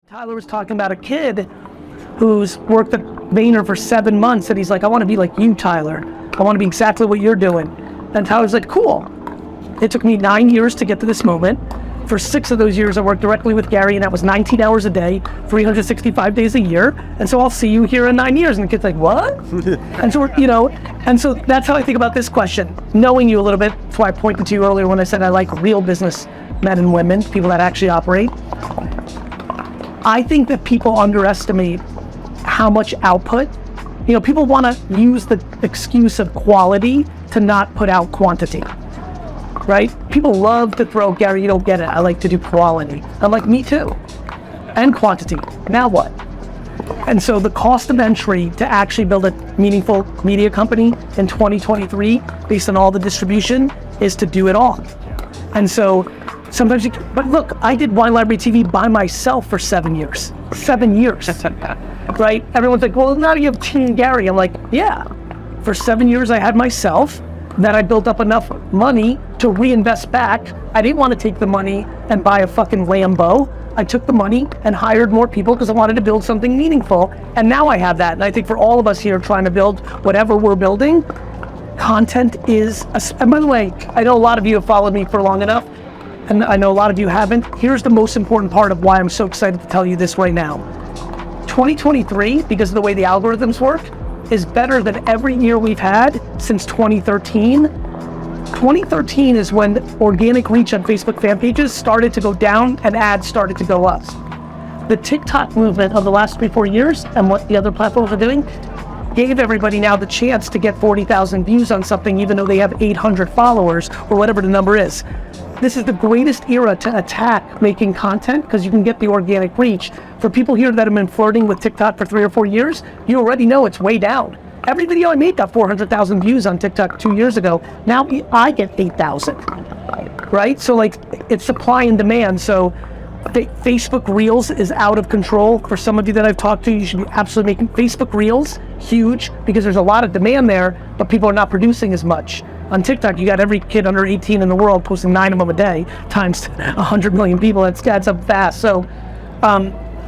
Tyler was talking about a kid who's worked at Vayner for 7 months, and he's like, I want to be like you, Tyler. I want to be exactly what you're doing. And Tyler's like, cool. It took me 9 years to get to this moment. For 6 of those years, I worked directly with Gary, and that was 19 hours a day, 365 days a year. And so I'll see you here in 9 years. And the kid's like, what? And so, and so that's how I think about this question. Knowing you a little bit, that's why I pointed to you earlier when I said I like real business men and women, people that actually operate. I think that people underestimate how much output. People want to use the excuse of quality to not put out quantity, right? People love to throw, Gary, you don't get it. I like to do quality. I'm like, me too. And quantity. Now what? And so the cost of entry to actually build a meaningful media company in 2023, based on all the distribution, is to do it all. And so sometimes but look, I did Wine Library TV by myself for 7 years. 7 years, right? Everyone's like, well, now you have Team Gary. I'm like, yeah. For 7 years, I had myself. Then I built up enough money to reinvest back. I didn't want to take the money and buy a fucking Lambo. I took the money and hired more people because I wanted to build something meaningful. And now I have that. And I think for all of us here trying to build whatever we're building, content is, and by the way, I know a lot of you have followed me for long enough, and I know a lot of you haven't. Here's the most important part of why I'm so excited to tell you this right now. 2023, because of the way the algorithms work, is better than every year we've had since 2013. 2013 is when organic reach on Facebook fan pages started to go down and ads started to go up. The TikTok movement of the last 3-4 years and what the other platforms are doing gave everybody now the chance to get 40,000 views on something, even though they have 800 followers or whatever the number is. This is the greatest era to attack making content because you can get the organic reach. For people here that have been flirting with TikTok for 3 or 4 years, you already know it's way down. Every video I made got 400,000 views on TikTok 2 years ago. Now I get 8,000, right? So it's supply and demand. So Facebook Reels is out of control. For some of you that I've talked to, you should be absolutely making Facebook Reels huge because there's a lot of demand there, but people are not producing as much. On TikTok, you got every kid under 18 in the world posting 9 of them a day, times 100 million people. That's up fast. So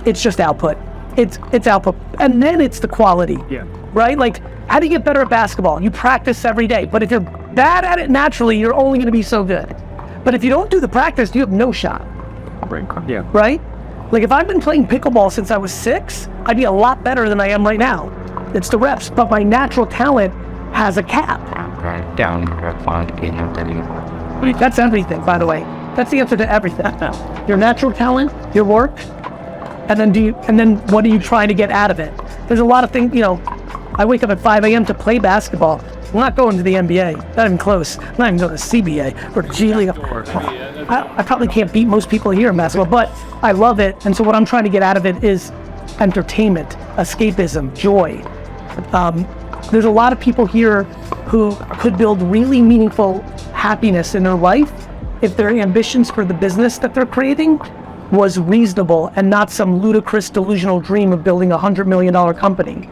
it's just output. It's output. And then it's the quality, right? Like, how do you get better at basketball? You practice every day. But if you're bad at it naturally, you're only going to be so good. But if you don't do the practice, you have no shot. Yeah. Right? Like, if I've been playing pickleball since I was 6, I'd be a lot better than I am right now. It's the reps. But my natural talent has a cap. That's everything, by the way. That's the answer to everything. Your natural talent, your work, and then what are you trying to get out of it? There's a lot of things, I wake up at 5 a.m. to play basketball. I'm not going to the NBA, not even close. I'm not even going to CBA or G League. I probably can't beat most people here in basketball, but I love it. And so what I'm trying to get out of it is entertainment, escapism, joy. There's a lot of people here who could build really meaningful happiness in their life if their ambitions for the business that they're creating was reasonable and not some ludicrous delusional dream of building a $100 million company.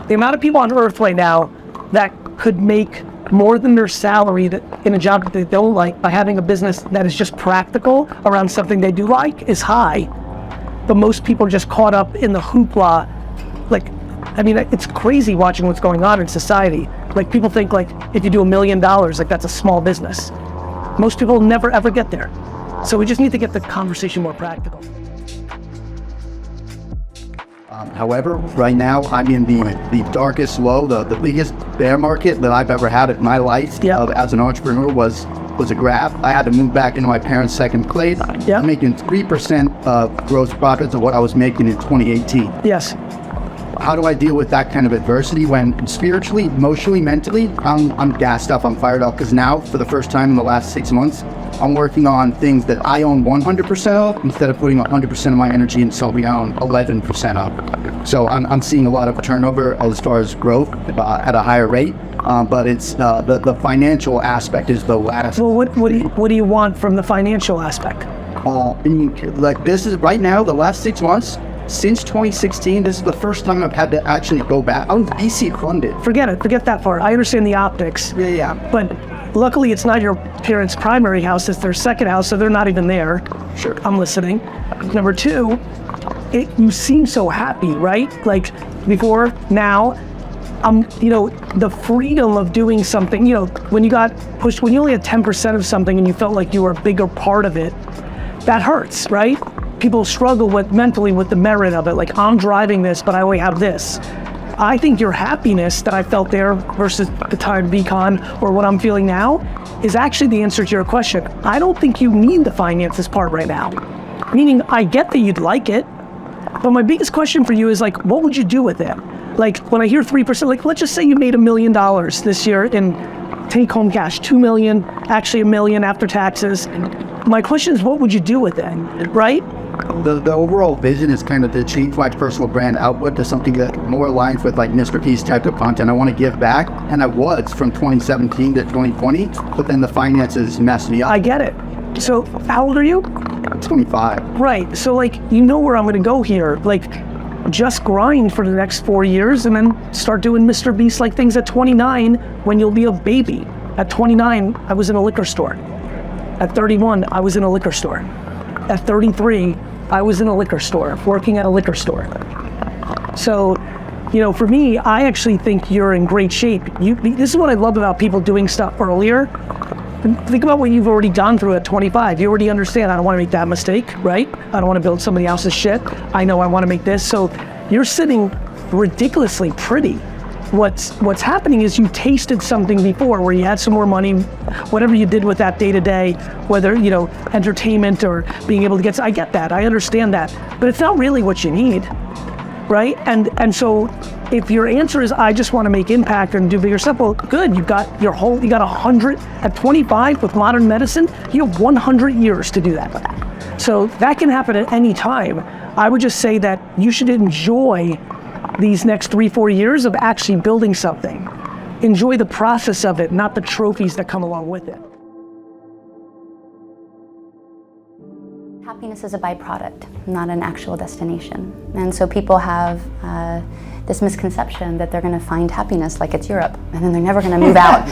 The amount of people on earth right now that could make more than their salary in a job that they don't like by having a business that is just practical around something they do like is high. But most people are just caught up in the hoopla. It's crazy watching what's going on in society. Like, people think if you do $1 million, that's a small business. Most people never ever get there. So we just need to get the conversation more practical. However, right now I'm in the darkest low. The biggest bear market that I've ever had in my life as an entrepreneur was a graph. I had to move back into my parents' second place. I'm making 3% of gross profits of what I was making in 2018. Yes. How do I deal with that kind of adversity when spiritually, emotionally, mentally, I'm gassed up, I'm fired up? Because now, for the first time in the last 6 months, I'm working on things that I own 100% of instead of putting 100% of my energy into something I own 11% of. So I'm seeing a lot of turnover as far as growth at a higher rate, but it's the financial aspect is the last. Well, what do you want from the financial aspect? This is right now, the last 6 months, since 2016, this is the first time I've had to actually go back. I'm VC funded. Forget that part. I understand the optics. Yeah. But luckily it's not your parents' primary house, it's their second house, so they're not even there. Sure. I'm listening. Number 2, you seem so happy, right? Like before, now, the freedom of doing something, when you got pushed, when you only had 10% of something and you felt like you were a bigger part of it, that hurts, right? People struggle mentally with the merit of it. Like, I'm driving this, but I only have this. I think your happiness that I felt there versus the time VCon or what I'm feeling now is actually the answer to your question. I don't think you need the finances part right now. Meaning, I get that you'd like it, but my biggest question for you is like, what would you do with it? Like, when I hear 3%, like, let's just say you made $1 million this year in take-home cash, 2 million, actually $1 million after taxes. My question is, what would you do with it, right? The overall vision is kind of to change my personal brand output to something that more aligns with like Mr. P's type of content. I want to give back, and I was from 2017 to 2020, but then the finances messed me up. I get it. So how old are you? 25. Right, so like, where I'm gonna go here. Like, just grind for the next 4 years and then start doing Mr. Beast-like things at 29 when you'll be a baby. At 29, I was in a liquor store. At 31, I was in a liquor store. At 33, I was in a liquor store, working at a liquor store. So, for me, I actually think you're in great shape. This is what I love about people doing stuff earlier. Think about what you've already gone through at 25. You already understand, I don't want to make that mistake, right? I don't want to build somebody else's shit. I know I want to make this. So you're sitting ridiculously pretty. What's happening is you tasted something before where you had some more money, whatever you did with that day to day, whether, entertainment or being able to get, I get that, I understand that, but it's not really what you need, right? And so if your answer is, I just want to make impact and do bigger stuff, well, good, you got 100, at 25 with modern medicine, you have 100 years to do that. So that can happen at any time. I would just say that you should enjoy these next 3-4 years of actually building something. Enjoy the process of it, not the trophies that come along with it. Happiness is a byproduct, not an actual destination. And so people have this misconception that they're going to find happiness like it's Europe, and then they're never going to move out.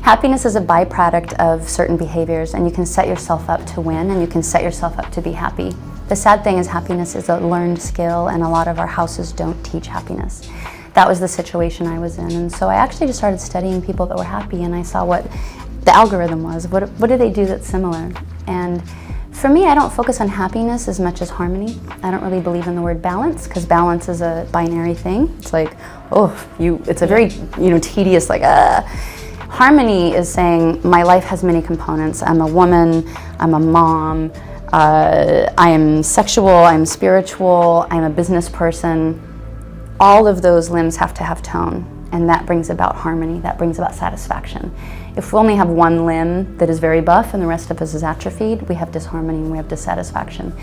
Happiness is a byproduct of certain behaviors, and you can set yourself up to win, and you can set yourself up to be happy. The sad thing is happiness is a learned skill, and a lot of our houses don't teach happiness. That was the situation I was in, and so I actually just started studying people that were happy, and I saw what the algorithm was. What do they do that's similar? And for me, I don't focus on happiness as much as harmony. I don't really believe in the word balance, because balance is a binary thing. It's like, it's a very, tedious, like, Harmony is saying, my life has many components. I'm a woman, I'm a mom, I am sexual, I'm spiritual, I'm a business person. All of those limbs have to have tone, and that brings about harmony, that brings about satisfaction. If we only have one limb that is very buff and the rest of us is atrophied, we have disharmony and we have dissatisfaction.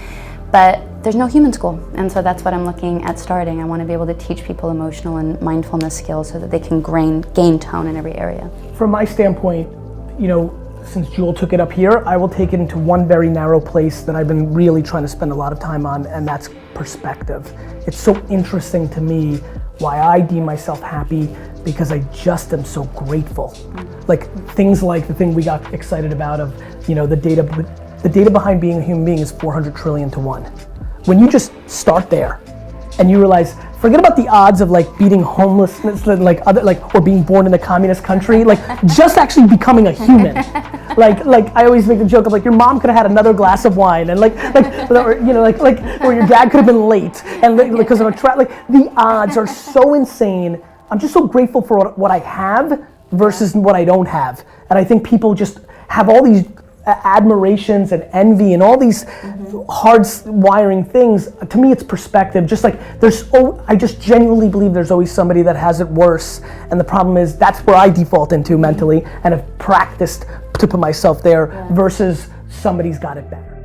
But there's no human school, and so that's what I'm looking at starting. I want to be able to teach people emotional and mindfulness skills so that they can gain tone in every area. From my standpoint, since Jewel took it up here, I will take it into one very narrow place that I've been really trying to spend a lot of time on, and that's perspective. It's so interesting to me why I deem myself happy, because I just am so grateful. Like things like the thing we got excited about of, the data behind being a human being is 400 trillion to 1. When you just start there and you realize, forget about the odds of like beating homelessness, or being born in a communist country, like just actually becoming a human. Like I always make the joke of like your mom could have had another glass of wine, and or your dad could have been late, and because of the odds are so insane. I'm just so grateful for what I have versus what I don't have, and I think people just have all these admirations and envy and all these hard wiring things. To me, it's perspective. Just like I just genuinely believe there's always somebody that has it worse, and the problem is that's where I default into mentally and have practiced to put myself there versus somebody's got it better.